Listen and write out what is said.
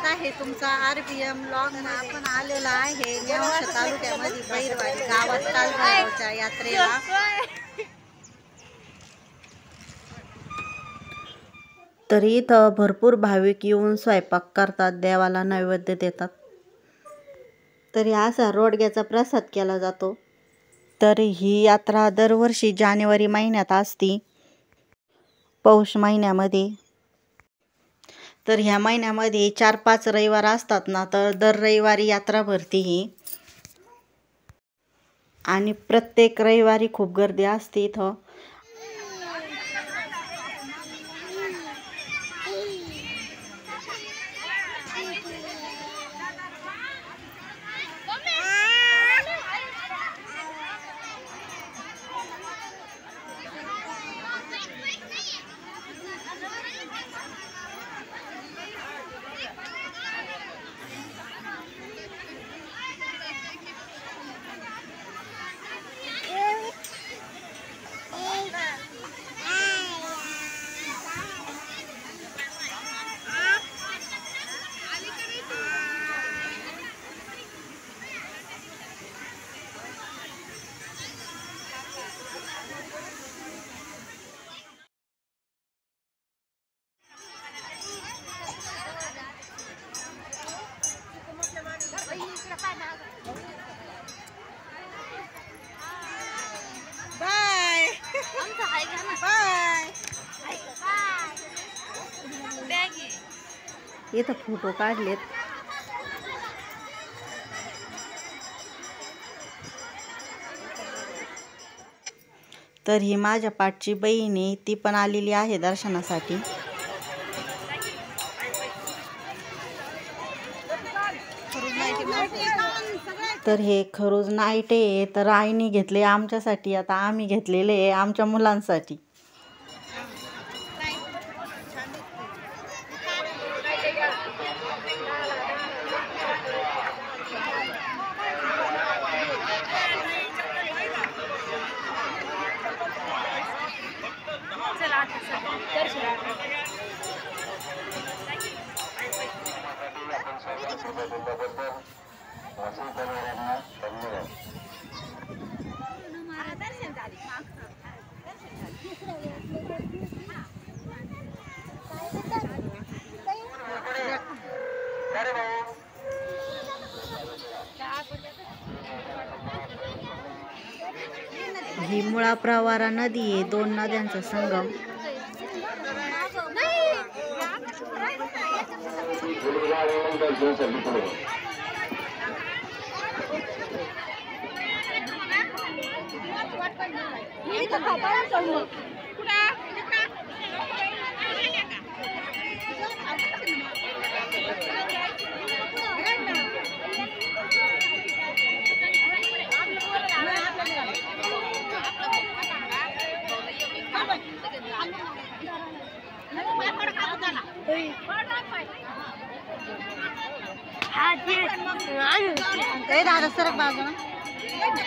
स्वागत आहे तुमचा RBM ब्लॉग मध्ये। आपण आलेला आहे नेवासा तालुक्यामध्ये बैरवाडी गावात कालभैरवच्या यात्रेला। तरी इथं भरपूर भाविक येऊन स्वयंपाक करतात, देवाला नैवेद्य देतात। तरी असा रोडग्याचा प्रसाद केला जातो। तरी ही यात्रा दरवर्षी जानेवारी महिन्यात असती, पौष महिन्यामध्ये। तर ह्या महिन्यामध्ये 4-5 रविवार असतात ना, तर दर रविवारी यात्रा भरती ही। आणि प्रत्येक रविवारी खूप गर्दी असते इथं। इथं फोटो काढलेत। तर ही माझ्या पाठची बहीण आहे, ती पण आलेली आहे दर्शनासाठी। तर हे खरूज नाईट आहे, तर आईने घेतले आमच्यासाठी, आता आम्ही घेतलेले आहे आमच्या मुलांसाठी। ही मुळा प्रवारा नदी आहे, 2 नद्यांचा संगम। हा, ते दादा सरक बाजूला।